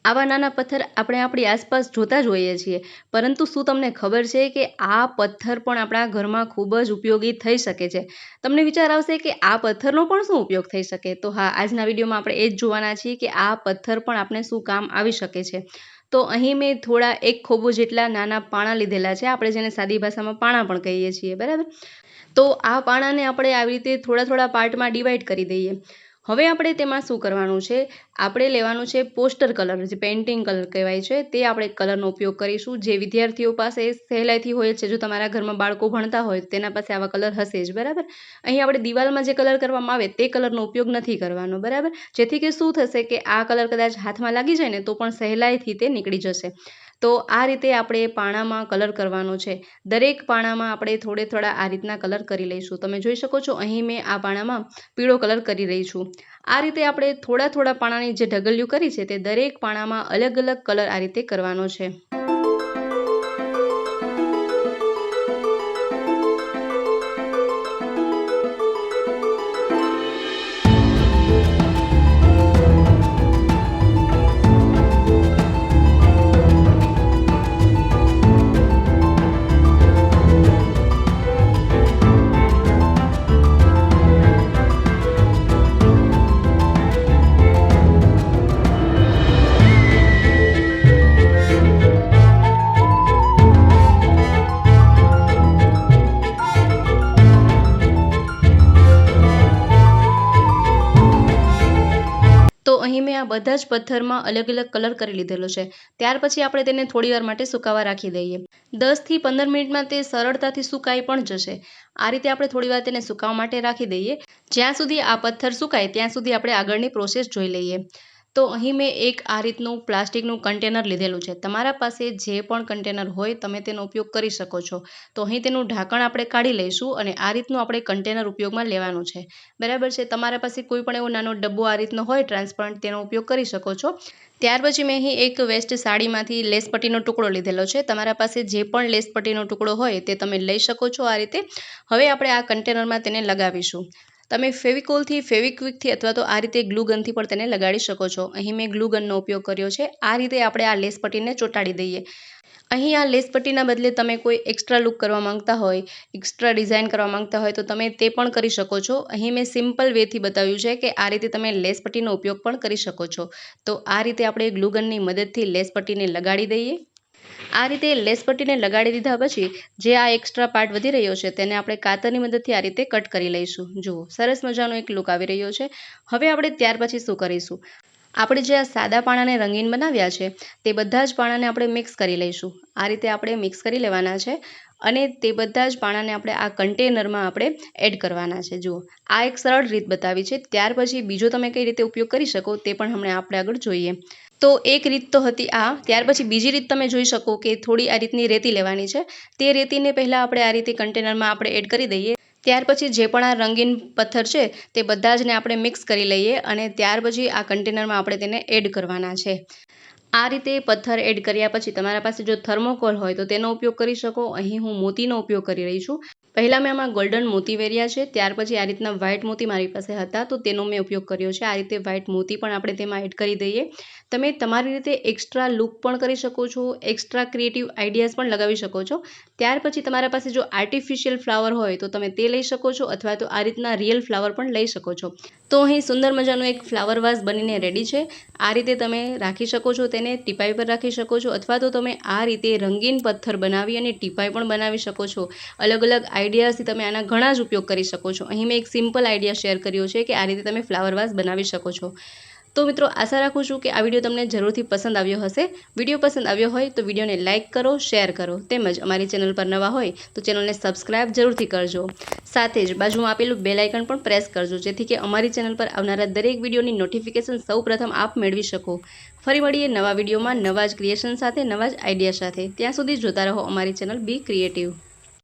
આવા નાના પથ્થર આપણે આપણી આસપાસ જોતા જ હોઈએ છીએ, પરંતુ શું તમને ખબર છે કે આ પથ્થર પણ આપણા ઘરમાં ખૂબ જ ઉપયોગી થઈ શકે છે? તમને વિચાર આવશે કે આ પથ્થરનો પણ શું ઉપયોગ થઈ શકે? તો હા, આજના વિડીયોમાં આપણે એ જ જોવાના છીએ કે આ પથ્થર પણ આપણે શું કામ આવી શકે છે. તો અહીં મેં થોડા 1 ખોબો જેટલા નાના પાણા લીધેલા છે, આપણે જેને સાદી ભાષામાં પાણા પણ કહીએ છીએ, બરાબર? તો આ પાણાને આપણે આવી રીતે થોડા થોડા પાર્ટમાં ડિવાઈડ કરી દઈએ. હવે આપણે તેમાં શું કરવાનું છે, આપણે લેવાનું છે પોસ્ટર કલર, જે પેઇન્ટિંગ કલર કહેવાય છે, તે આપણે કલરનો ઉપયોગ કરીશું, જે વિદ્યાર્થીઓ પાસે સહેલાઈથી હોય છે. જો તમારા ઘરમાં બાળકો ભણતા હોય તો તેના પાસે આવા કલર હશે જ, બરાબર? અહીં આપણે દિવાલમાં જે કલર કરવામાં આવે તે કલરનો ઉપયોગ નથી કરવાનો, બરાબર? જેથી કે શું થશે કે આ કલર કદાચ હાથમાં લાગી જાય ને તો પણ સહેલાઈથી તે નીકળી જશે. તો આ રીતે આપણે પાણામાં કલર કરવાનો છે. દરેક પાણામાં આપણે થોડા આ રીતના કલર કરી લઈશું. તમે જોઈ શકો છો અહીં મેં આ પાણામાં પીળો કલર કરી રહી છું. આ રીતે આપણે થોડા પાણાની જે ઢગલીઓ કરી છે તે દરેક પાણામાં અલગ અલગ કલર આ રીતે કરવાનો છે. તો અહીં મેં આ બધા જ પથ્થરમાં અલગ અલગ કલર કરી લીધેલો છે. ત્યાર પછી આપણે તેને થોડીવાર માટે સુકાવા રાખી દઈએ. 10 થી 15 મિનિટમાં તે સરળતાથી સુકાઈ પણ જશે. આ રીતે આપણે થોડીવાર તેને સુકાવા માટે રાખી દઈએ. જ્યાં સુધી આ પથ્થર સુકાય ત્યાં સુધી આપણે આગળની પ્રોસેસ જોઈ લઈએ. તો અહીં મેં એક આ રીતનું પ્લાસ્ટિકનું કન્ટેનર લીધેલું છે. તમારા પાસે જે પણ કન્ટેનર હોય તમે તેનો ઉપયોગ કરી શકો છો. તો અહીં તેનું ઢાંકણ આપણે કાઢી લઈશું અને આ રીતનું આપણે કન્ટેનર ઉપયોગમાં લેવાનું છે, બરાબર છે? તમારા પાસે કોઈ પણ એવો નાનો ડબ્બો આ રીતનો હોય ટ્રાન્સપરન્ટ, તેનો ઉપયોગ કરી શકો છો. ત્યાર પછી મેં અહીં એક વેસ્ટ સાડીમાંથી લેસ પટ્ટીનો ટુકડો લીધેલો છે. તમારા પાસે જે પણ લેસ પટ્ટીનો ટુકડો હોય તે તમે લઈ શકો છો આ રીતે. હવે આપણે આ કન્ટેનરમાં તેને લગાવીશું. તમે ફેવિકોલથી, ફેવિક્વિકથી અથવા તો આ રીતે ગ્લુ ગનથી પણ તેને લગાડી શકો છો. અહીં મેં ગ્લુ ગનનો ઉપયોગ કર્યો છે. આ રીતે આપણે આ લેસ પટ્ટીને ચોંટાડી દઈએ. અહીં આ લેસ પટ્ટીના બદલે તમે કોઈ એક્સ્ટ્રા લુક કરવા માંગતા હોય, એક્સ્ટ્રા ડિઝાઇન કરવા માંગતા હોય તો તમે તે પણ કરી શકો છો. અહીં મેં સિમ્પલ વેથી બતાવ્યું છે કે આ રીતે તમે લેસ પટ્ટીનો ઉપયોગ પણ કરી શકો છો. તો આ રીતે આપણે ગ્લુ ગનની મદદથી લેસ પટ્ટીને લગાડી દઈએ. આ રીતે લેસ પટ્ટીને લગાડી દીધા પછી જે આ એક્સ્ટ્રા પાર્ટ વધી રહ્યો છે તેને આપણે કાતરની મદદથી આ રીતે કટ કરી લઈશું. જુઓ, સરસ મજાનો એક લુક આવી રહ્યો છે. હવે આપણે ત્યાર પછી શું કરીશું, આપણે જે આ સાદા પાણાને રંગીન બનાવ્યા છે તે બધા જ પાણાને આપણે મિક્સ કરી લઈશું. આ રીતે આપણે મિક્સ કરી લેવાના છે અને તે બધા જ પાણાને આપણે આ કન્ટેનરમાં આપણે એડ કરવાના છે. જુઓ, આ એક સરળ રીત બતાવી છે. ત્યાર પછી બીજો તમે કઈ રીતે ઉપયોગ કરી શકો તે પણ હમણાં આપણે આગળ જોઈએ. તો એક રીત તો હતી આ. ત્યાર પછી બીજી રીત તમે જોઈ શકો કે થોડી આ રીતની રેતી લેવાની છે. તે રેતીને પહેલાં આપણે આ રીતે કન્ટેનરમાં આપણે એડ કરી દઈએ. ત્યાર પછી જે પણ આ રંગીન પથ્થર છે તે બધા જને આપણે મિક્સ કરી લઈએ અને ત્યાર પછી આ કન્ટેનરમાં આપણે તેને એડ કરવાના છે. આ રીતે પથ્થર એડ કર્યા પછી તમારા પાસે જો થર્મોકોલ હોય તો તેનો ઉપયોગ કરી શકો. અહીં હું મોતીનો ઉપયોગ કરી રહી છું. પહેલાં મેં આમાં ગોલ્ડન મોતી વેર્યા છે. ત્યાર પછી આ રીતના વ્હાઇટ મોતી મારી પાસે હતા તો તેનો મેં ઉપયોગ કર્યો છે. આ રીતે વ્હાઇટ મોતી પણ આપણે તેમાં એડ કરી દઈએ. તમે તમારી રીતે એક્સ્ટ્રા લુક પણ કરી શકો છો, એક્સ્ટ્રા ક્રિએટિવ આઈડિયાઝ પણ લગાવી શકો છો. ત્યાર પછી તમારા પાસે જો આર્ટિફિશિયલ ફ્લાવર હોય તો તમે તે લઈ શકો છો અથવા તો આ રીતના રિયલ ફ્લાવર પણ લઈ શકો છો. તો અહીં સુંદર મજાનું એક ફ્લાવર વાઝ બનીને રેડી છે. આ રીતે તમે રાખી શકો છો, તેને ટીપાઈ પર રાખી શકો છો અથવા તો તમે આ રીતે રંગીન પથ્થર બનાવી અને ટીપાઈ પણ બનાવી શકો છો. અલગ અલગ આઈડિયાઝથી તમે આના ઘણા જ ઉપયોગ કરી શકો છો. અહીં મેં એક સિમ્પલ આઈડિયા શેર કર્યો છે કે આ રીતે તમે ફ્લાવર વાઝ બનાવી શકો છો. તો મિત્રો, આશા રાખું છું કે આ વિડીયો તમને જરૂરથી પસંદ આવ્યો હશે. વિડીયો પસંદ આવ્યો હોય તો વિડીયોને લાઇક કરો, શેર કરો, તેમજ અમારી ચેનલ પર નવા હોય તો ચેનલને સબસ્ક્રાઇબ જરૂરથી કરજો. સાથે જ બાજુમાં આપેલું બેલ આઇકન પણ પ્રેસ કરજો જેથી કે અમારી ચેનલ પર આવનારા દરેક વિડીયોની નોટિફિકેશન સૌપ્રથમ આપ મેળવી શકો. ફરી મળીએ નવા વિડીયોમાં નવા જ ક્રિએશન સાથે, નવા જ આઈડિયા સાથે. ત્યાં સુધી જોતા રહો અમારી ચેનલ બી ક્રિએટિવ.